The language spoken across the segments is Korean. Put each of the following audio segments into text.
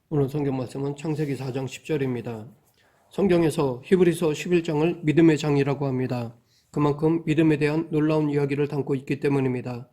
오늘 성경 말씀은 창세기 4장 10절입니다. 성경에서 히브리서 11장을 믿음의 장이라고 합니다. 그만큼 믿음에 대한 놀라운 이야기를 담고 있기 때문입니다.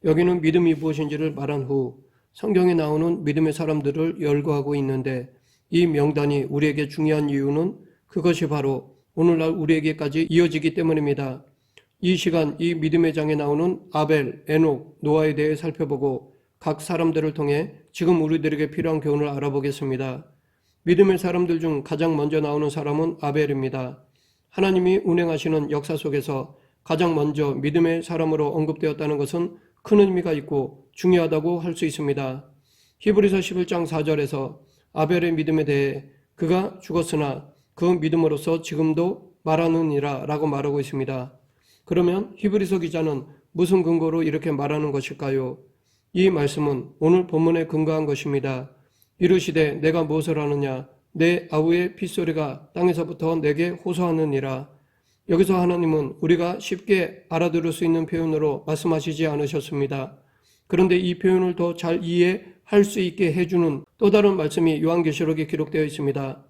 여기는 믿음이 무엇인지를 말한 후 성경에 나오는 믿음의 사람들을 열거하고 있는데, 이 명단이 우리에게 중요한 이유는 그것이 바로 오늘날 우리에게까지 이어지기 때문입니다. 이 시간 이 믿음의 장에 나오는 아벨, 에녹, 노아에 대해 살펴보고 각 사람들을 통해 지금 우리들에게 필요한 교훈을 알아보겠습니다. 믿음의 사람들 중 가장 먼저 나오는 사람은 아벨입니다. 하나님이 운행하시는 역사 속에서 가장 먼저 믿음의 사람으로 언급되었다는 것은 큰 의미가 있고 중요하다고 할 수 있습니다. 히브리서 11장 4절에서 아벨의 믿음에 대해 그가 죽었으나 그 믿음으로써 지금도 말하느니라 라고 말하고 있습니다. 그러면 히브리서 기자는 무슨 근거로 이렇게 말하는 것일까요? 이 말씀은 오늘 본문에 근거한 것입니다. 이르시되 내가 무엇을 하느냐? 내 아우의 핏소리가 땅에서부터 내게 호소하느니라. 여기서 하나님은 우리가 쉽게 알아들을 수 있는 표현으로 말씀하시지 않으셨습니다. 그런데 이 표현을 더 잘 이해할 수 있게 해주는 또 다른 말씀이 요한계시록에 기록되어 있습니다.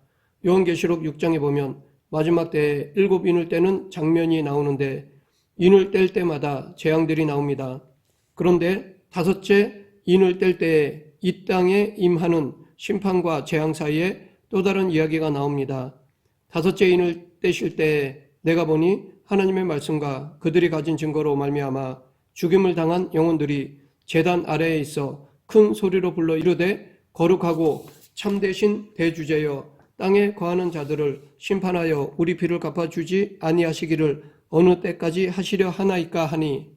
요한계시록 6장에 보면 마지막 때에 7인을 떼는 장면이 나오는데, 인을 뗄 때마다 재앙들이 나옵니다. 그런데 5째 인을 뗄 때에 이 땅에 임하는 심판과 재앙 사이에 또 다른 이야기가 나옵니다. 5째 인을 떼실 때에 내가 보니 하나님의 말씀과 그들이 가진 증거로 말미암아 죽임을 당한 영혼들이 제단 아래에 있어 큰 소리로 불러 이르되 거룩하고 참되신 대주제여 땅에 거하는 자들을 심판하여 우리 피를 갚아주지 아니하시기를 어느 때까지 하시려 하나이까 하니,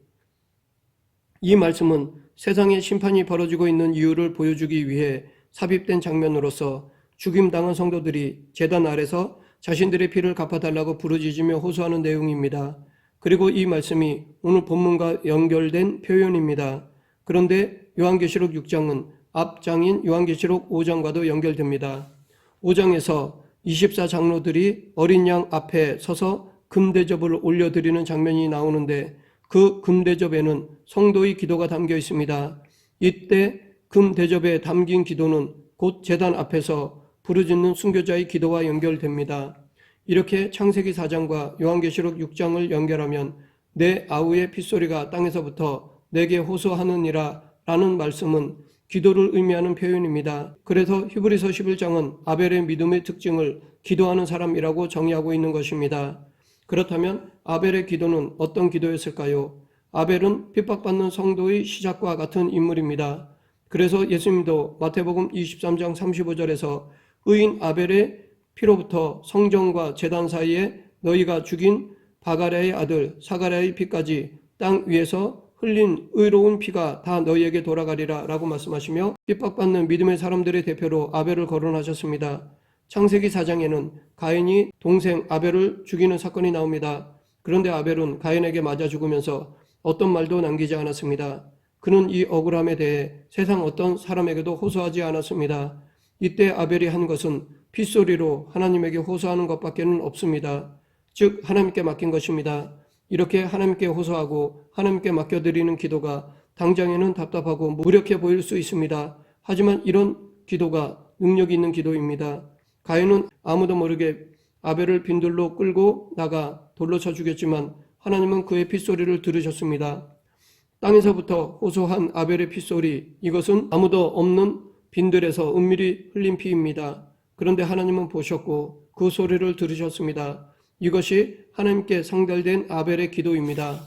이 말씀은 세상에 심판이 벌어지고 있는 이유를 보여주기 위해 삽입된 장면으로서 죽임당한 성도들이 제단 아래서 자신들의 피를 갚아달라고 부르짖으며 호소하는 내용입니다. 그리고 이 말씀이 오늘 본문과 연결된 표현입니다. 그런데 요한계시록 6장은 앞장인 요한계시록 5장과도 연결됩니다. 5장에서 24장로들이 어린 양 앞에 서서 금대접을 올려드리는 장면이 나오는데, 그 금대접에는 성도의 기도가 담겨 있습니다. 이때 금대접에 담긴 기도는 곧 제단 앞에서 부르짖는 순교자의 기도와 연결됩니다. 이렇게 창세기 4장과 요한계시록 6장을 연결하면 내 아우의 핏소리가 땅에서부터 내게 호소하느니라 라는 말씀은 기도를 의미하는 표현입니다. 그래서 히브리서 11장은 아벨의 믿음의 특징을 기도하는 사람이라고 정의하고 있는 것입니다. 그렇다면 아벨의 기도는 어떤 기도였을까요? 아벨은 핍박받는 성도의 시작과 같은 인물입니다. 그래서 예수님도 마태복음 23장 35절에서 의인 아벨의 피로부터 성전과 제단 사이에 너희가 죽인 바가랴의 아들 사가랴의 피까지 땅 위에서 흘린 의로운 피가 다 너희에게 돌아가리라 라고 말씀하시며 핍박받는 믿음의 사람들의 대표로 아벨을 거론하셨습니다. 창세기 4장에는 가인이 동생 아벨을 죽이는 사건이 나옵니다. 그런데 아벨은 가인에게 맞아 죽으면서 어떤 말도 남기지 않았습니다. 그는 이 억울함에 대해 세상 어떤 사람에게도 호소하지 않았습니다. 이때 아벨이 한 것은 핏소리로 하나님에게 호소하는 것밖에는 없습니다. 즉 하나님께 맡긴 것입니다. 이렇게 하나님께 호소하고 하나님께 맡겨드리는 기도가 당장에는 답답하고 무력해 보일 수 있습니다. 하지만 이런 기도가 능력이 있는 기도입니다. 가인은 아무도 모르게 아벨을 빈들로 끌고 나가 돌로 쳐 죽였지만 하나님은 그의 핏소리를 들으셨습니다. 땅에서부터 호소한 아벨의 핏소리, 이것은 아무도 없는 빈들에서 은밀히 흘린 피입니다. 그런데 하나님은 보셨고 그 소리를 들으셨습니다. 이것이 하나님께 상달된 아벨의 기도입니다.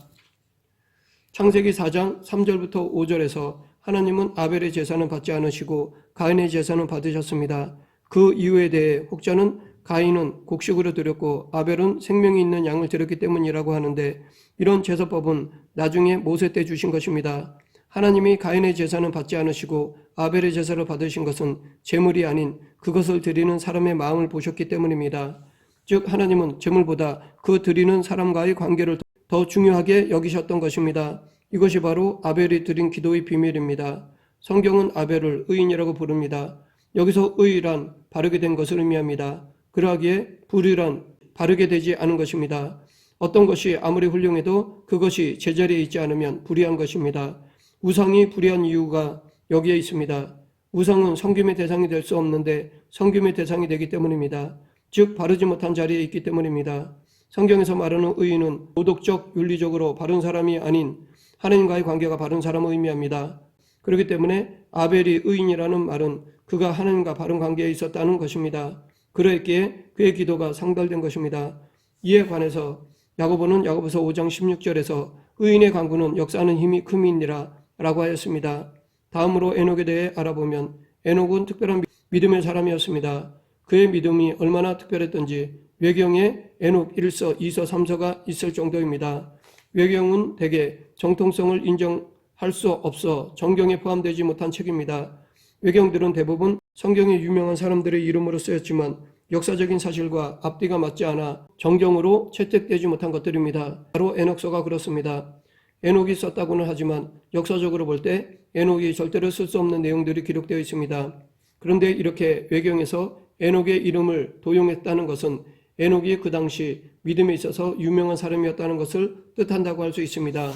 창세기 4장 3절부터 5절에서 하나님은 아벨의 제사는 받지 않으시고 가인의 제사는 받으셨습니다. 그 이유에 대해 혹자는 가인은 곡식으로 드렸고 아벨은 생명이 있는 양을 드렸기 때문이라고 하는데, 이런 제사법은 나중에 모세 때 주신 것입니다. 하나님이 가인의 제사는 받지 않으시고 아벨의 제사를 받으신 것은 제물이 아닌 그것을 드리는 사람의 마음을 보셨기 때문입니다. 즉 하나님은 제물보다 그 드리는 사람과의 관계를 더 중요하게 여기셨던 것입니다. 이것이 바로 아벨이 드린 기도의 비밀입니다. 성경은 아벨을 의인이라고 부릅니다. 여기서 의란 바르게 된 것을 의미합니다. 그러하기에 불의란 바르게 되지 않은 것입니다. 어떤 것이 아무리 훌륭해도 그것이 제자리에 있지 않으면 불의한 것입니다. 우상이 불의한 이유가 여기에 있습니다. 우상은 섬김의 대상이 될 수 없는데 섬김의 대상이 되기 때문입니다. 즉 바르지 못한 자리에 있기 때문입니다. 성경에서 말하는 의인은 도덕적, 윤리적으로 바른 사람이 아닌 하나님과의 관계가 바른 사람을 의미합니다. 그렇기 때문에 아벨이 의인이라는 말은 그가 하나님과 바른 관계에 있었다는 것입니다. 그러했기에 그의 기도가 상달된 것입니다. 이에 관해서 야고보는 야고보서 5장 16절에서 의인의 강구는 역사하는 힘이 큼이니라 라고 하였습니다. 다음으로 에녹에 대해 알아보면 에녹은 특별한 믿음의 사람이었습니다. 그의 믿음이 얼마나 특별했던지 외경에 에녹 1서, 2서, 3서가 있을 정도입니다. 외경은 대개 정통성을 인정할 수 없어 정경에 포함되지 못한 책입니다. 외경들은 대부분 성경에 유명한 사람들의 이름으로 쓰였지만 역사적인 사실과 앞뒤가 맞지 않아 정경으로 채택되지 못한 것들입니다. 바로 에녹서가 그렇습니다. 에녹이 썼다고는 하지만 역사적으로 볼 때 에녹이 절대로 쓸 수 없는 내용들이 기록되어 있습니다. 그런데 이렇게 외경에서 에녹의 이름을 도용했다는 것은 에녹이 그 당시 믿음에 있어서 유명한 사람이었다는 것을 뜻한다고 할 수 있습니다.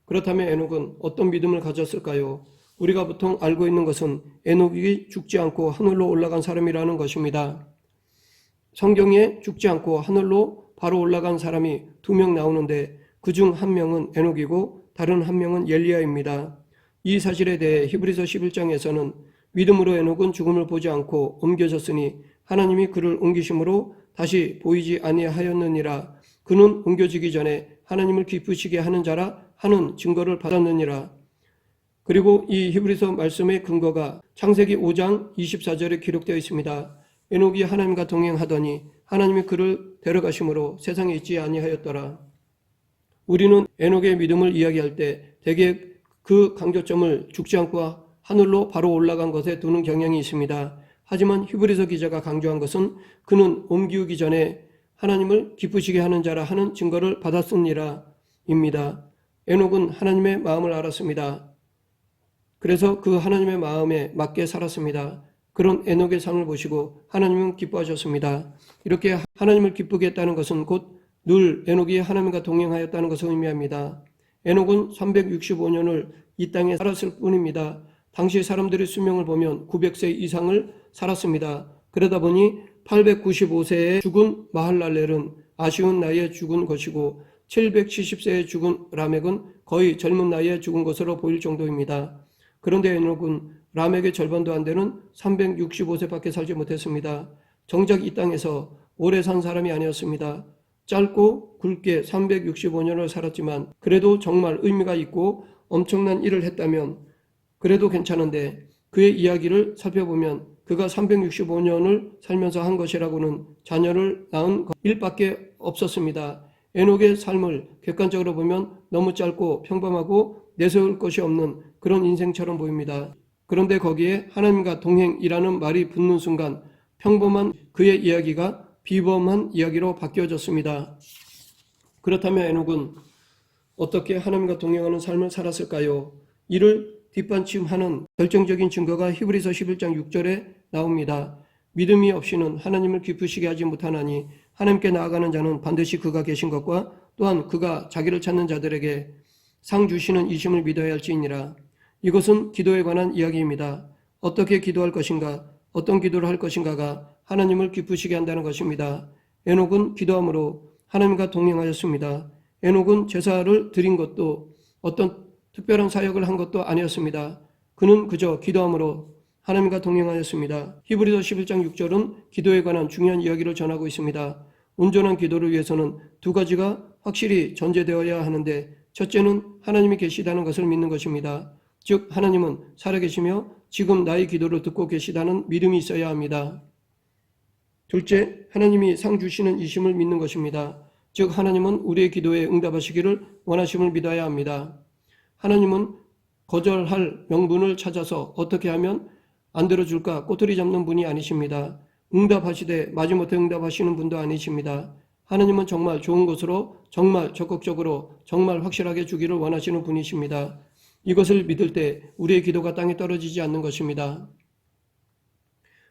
그렇다면 에녹은 어떤 믿음을 가졌을까요? 우리가 보통 알고 있는 것은 에녹이 죽지 않고 하늘로 올라간 사람이라는 것입니다. 성경에 죽지 않고 하늘로 바로 올라간 사람이 2명 나오는데 그중 한 명은 에녹이고 다른 한 명은 엘리야입니다. 이 사실에 대해 히브리서 11장에서는 믿음으로 에녹은 죽음을 보지 않고 옮겨졌으니 하나님이 그를 옮기심으로 다시 보이지 아니하였느니라. 그는 옮겨지기 전에 하나님을 기쁘시게 하는 자라 하는 증거를 받았느니라. 그리고 이 히브리서 말씀의 근거가 창세기 5장 24절에 기록되어 있습니다. 에녹이 하나님과 동행하더니 하나님이 그를 데려가심으로 세상에 있지 아니하였더라. 우리는 에녹의 믿음을 이야기할 때 대개 그 강조점을 죽지 않고 하늘로 바로 올라간 것에 두는 경향이 있습니다. 하지만 히브리서 기자가 강조한 것은 그는 옮기우기 전에 하나님을 기쁘시게 하는 자라 하는 증거를 받았으니라 입니다. 에녹은 하나님의 마음을 알았습니다. 그래서 그 하나님의 마음에 맞게 살았습니다. 그런 에녹의 삶을 보시고 하나님은 기뻐하셨습니다. 이렇게 하나님을 기쁘게 했다는 것은 곧 늘 에녹이 하나님과 동행하였다는 것을 의미합니다. 에녹은 365년을 이 땅에 살았을 뿐입니다. 당시 사람들의 수명을 보면 900세 이상을 살았습니다. 그러다 보니 895세에 죽은 마할랄렐은 아쉬운 나이에 죽은 것이고 770세에 죽은 라멕은 거의 젊은 나이에 죽은 것으로 보일 정도입니다. 그런데 에녹은 라멕의 절반도 안 되는 365세밖에 살지 못했습니다. 정작 이 땅에서 오래 산 사람이 아니었습니다. 짧고 굵게 365년을 살았지만 그래도 정말 의미가 있고 엄청난 일을 했다면 그래도 괜찮은데 그의 이야기를 살펴보면 그가 365년을 살면서 한 것이라고는 자녀를 낳은 일밖에 없었습니다. 에녹의 삶을 객관적으로 보면 너무 짧고 평범하고 내세울 것이 없는 그런 인생처럼 보입니다. 그런데 거기에 하나님과 동행이라는 말이 붙는 순간 평범한 그의 이야기가 비범한 이야기로 바뀌어졌습니다. 그렇다면 에녹은 어떻게 하나님과 동행하는 삶을 살았을까요? 이를 뒷받침하는 결정적인 증거가 히브리서 11장 6절에 나옵니다. 믿음이 없이는 하나님을 기쁘시게 하지 못하나니 하나님께 나아가는 자는 반드시 그가 계신 것과 또한 그가 자기를 찾는 자들에게 상 주시는 이심을 믿어야 할지니라. 이것은 기도에 관한 이야기입니다. 어떻게 기도할 것인가, 어떤 기도를 할 것인가가 하나님을 기쁘시게 한다는 것입니다. 에녹은 기도함으로 하나님과 동행하였습니다. 에녹은 제사를 드린 것도 어떤 특별한 사역을 한 것도 아니었습니다. 그는 그저 기도함으로 하나님과 동행하였습니다. 히브리서 11장 6절은 기도에 관한 중요한 이야기를 전하고 있습니다. 온전한 기도를 위해서는 2가지가 확실히 전제되어야 하는데 첫째는 하나님이 계시다는 것을 믿는 것입니다. 즉 하나님은 살아계시며 지금 나의 기도를 듣고 계시다는 믿음이 있어야 합니다. 둘째, 하나님이 상 주시는 이심을 믿는 것입니다. 즉 하나님은 우리의 기도에 응답하시기를 원하심을 믿어야 합니다. 하나님은 거절할 명분을 찾아서 어떻게 하면 안 들어줄까 꼬투리 잡는 분이 아니십니다. 응답하시되 마지못해 응답하시는 분도 아니십니다. 하나님은 정말 좋은 것으로 정말 적극적으로 정말 확실하게 주기를 원하시는 분이십니다. 이것을 믿을 때 우리의 기도가 땅에 떨어지지 않는 것입니다.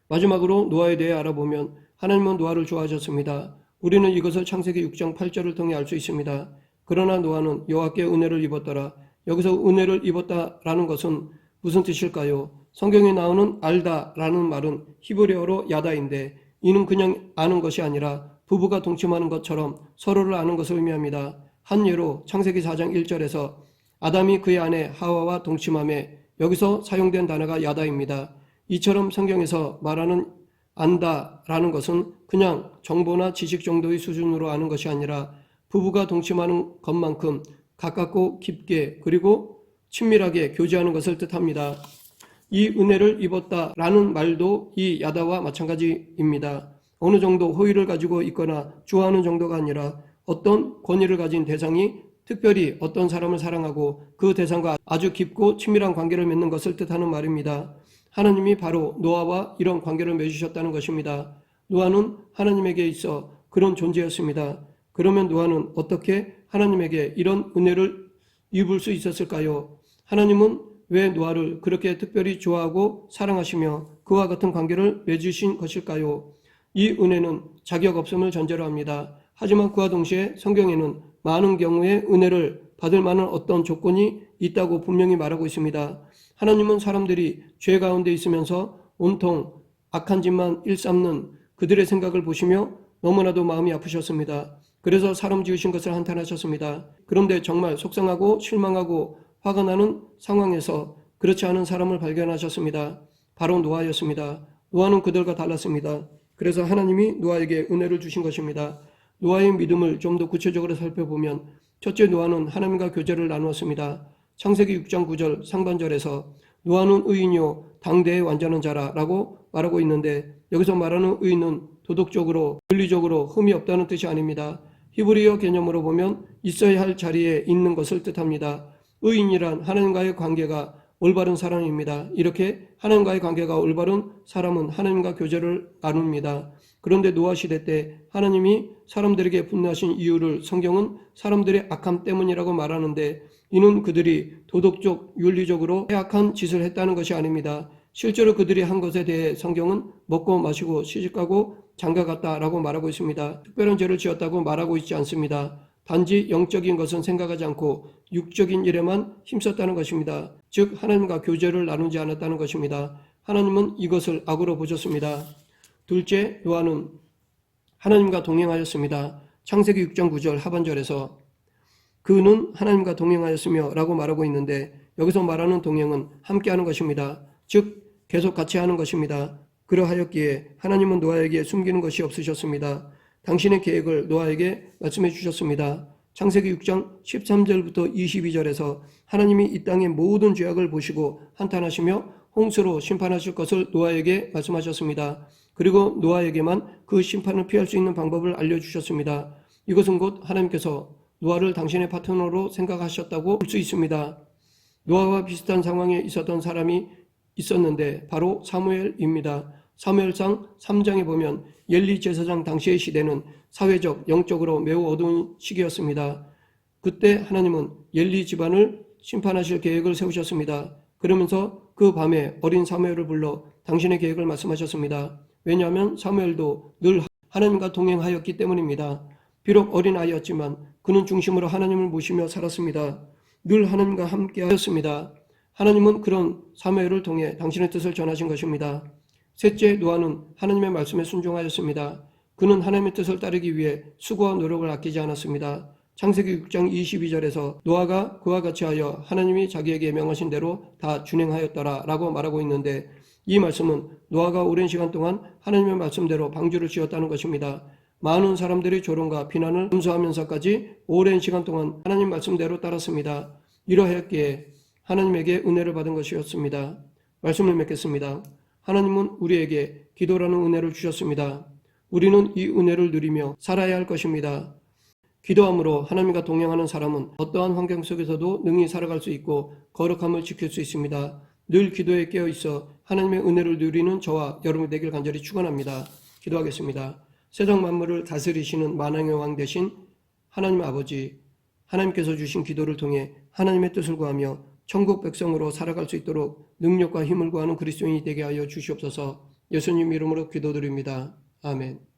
마지막으로 노아에 대해 알아보면 하나님은 노아를 좋아하셨습니다. 우리는 이것을 창세기 6장 8절을 통해 알 수 있습니다. 그러나 노아는 여호와께 은혜를 입었더라. 여기서 은혜를 입었다라는 것은 무슨 뜻일까요? 성경에 나오는 알다라는 말은 히브리어로 야다인데 이는 그냥 아는 것이 아니라 부부가 동침하는 것처럼 서로를 아는 것을 의미합니다. 한 예로 창세기 4장 1절에서 아담이 그의 아내 하와와 동침함에 여기서 사용된 단어가 야다입니다. 이처럼 성경에서 말하는 안다라는 것은 그냥 정보나 지식 정도의 수준으로 아는 것이 아니라 부부가 동침하는 것만큼 가깝고 깊게 그리고 친밀하게 교제하는 것을 뜻합니다. 이 은혜를 입었다라는 말도 이 야다와 마찬가지입니다. 어느 정도 호의를 가지고 있거나 좋아하는 정도가 아니라 어떤 권위를 가진 대상이 특별히 어떤 사람을 사랑하고 그 대상과 아주 깊고 친밀한 관계를 맺는 것을 뜻하는 말입니다. 하나님이 바로 노아와 이런 관계를 맺으셨다는 것입니다. 노아는 하나님에게 있어 그런 존재였습니다. 그러면 노아는 어떻게 하나님에게 이런 은혜를 입을 수 있었을까요? 하나님은 왜 노아를 그렇게 특별히 좋아하고 사랑하시며 그와 같은 관계를 맺으신 것일까요? 이 은혜는 자격 없음을 전제로 합니다. 하지만 그와 동시에 성경에는 많은 경우에 은혜를 받을 만한 어떤 조건이 있다고 분명히 말하고 있습니다. 하나님은 사람들이 죄 가운데 있으면서 온통 악한 짓만 일삼는 그들의 생각을 보시며 너무나도 마음이 아프셨습니다. 그래서 사람 지으신 것을 한탄하셨습니다. 그런데 정말 속상하고 실망하고 화가 나는 상황에서 그렇지 않은 사람을 발견하셨습니다. 바로 노아였습니다. 노아는 그들과 달랐습니다. 그래서 하나님이 노아에게 은혜를 주신 것입니다. 노아의 믿음을 좀 더 구체적으로 살펴보면 첫째, 노아는 하나님과 교제를 나누었습니다. 창세기 6장 9절 상반절에서 노아는 의인이요 당대의 완전한 자라 라고 말하고 있는데 여기서 말하는 의인은 도덕적으로 윤리적으로 흠이 없다는 뜻이 아닙니다. 히브리어 개념으로 보면 있어야 할 자리에 있는 것을 뜻합니다. 의인이란 하나님과의 관계가 올바른 사람입니다. 이렇게 하나님과의 관계가 올바른 사람은 하나님과 교제를 나눕니다. 그런데 노아 시대 때 하나님이 사람들에게 분노하신 이유를 성경은 사람들의 악함 때문이라고 말하는데 이는 그들이 도덕적, 윤리적으로 해악한 짓을 했다는 것이 아닙니다. 실제로 그들이 한 것에 대해 성경은 먹고 마시고 시집가고 장가갔다라고 말하고 있습니다. 특별한 죄를 지었다고 말하고 있지 않습니다. 단지 영적인 것은 생각하지 않고 육적인 일에만 힘썼다는 것입니다. 즉 하나님과 교제를 나누지 않았다는 것입니다. 하나님은 이것을 악으로 보셨습니다. 둘째, 노아는 하나님과 동행하였습니다. 창세기 6장 9절 하반절에서 그는 하나님과 동행하였으며 라고 말하고 있는데 여기서 말하는 동행은 함께하는 것입니다. 즉 계속 같이 하는 것입니다. 그러하였기에 하나님은 노아에게 숨기는 것이 없으셨습니다. 당신의 계획을 노아에게 말씀해 주셨습니다. 창세기 6장 13절부터 22절에서 하나님이 이 땅의 모든 죄악을 보시고 한탄하시며 홍수로 심판하실 것을 노아에게 말씀하셨습니다. 그리고 노아에게만 그 심판을 피할 수 있는 방법을 알려주셨습니다. 이것은 곧 하나님께서 노아를 당신의 파트너로 생각하셨다고 볼 수 있습니다. 노아와 비슷한 상황에 있었던 사람이 있었는데 바로 사무엘입니다. 사무엘상 3장에 보면 엘리 제사장 당시의 시대는 사회적, 영적으로 매우 어두운 시기였습니다. 그때 하나님은 엘리 집안을 심판하실 계획을 세우셨습니다. 그러면서 그 밤에 어린 사무엘을 불러 당신의 계획을 말씀하셨습니다. 왜냐하면 사무엘도 늘 하나님과 동행하였기 때문입니다. 비록 어린아이였지만 그는 중심으로 하나님을 모시며 살았습니다. 늘 하나님과 함께 하였습니다. 하나님은 그런 사무엘을 통해 당신의 뜻을 전하신 것입니다. 셋째, 노아는 하나님의 말씀에 순종하였습니다. 그는 하나님의 뜻을 따르기 위해 수고와 노력을 아끼지 않았습니다. 창세기 6장 22절에서 노아가 그와 같이 하여 하나님이 자기에게 명하신 대로 다 준행하였더라 라고 말하고 있는데 이 말씀은 노아가 오랜 시간 동안 하나님의 말씀대로 방주를 지었다는 것입니다. 많은 사람들이 조롱과 비난을 감수하면서까지 오랜 시간 동안 하나님 말씀대로 따랐습니다. 이러하였기에 하나님에게 은혜를 받은 것이었습니다. 말씀을 맺겠습니다. 하나님은 우리에게 기도라는 은혜를 주셨습니다. 우리는 이 은혜를 누리며 살아야 할 것입니다. 기도함으로 하나님과 동행하는 사람은 어떠한 환경 속에서도 능히 살아갈 수 있고 거룩함을 지킬 수 있습니다. 늘 기도에 깨어 있어 하나님의 은혜를 누리는 저와 여러분이 되길 간절히 축원합니다. 기도하겠습니다. 세상 만물을 다스리시는 만왕의 왕 되신 하나님 아버지, 하나님께서 주신 기도를 통해 하나님의 뜻을 구하며 천국 백성으로 살아갈 수 있도록 능력과 힘을 구하는 그리스도인이 되게 하여 주시옵소서. 예수님 이름으로 기도드립니다. 아멘.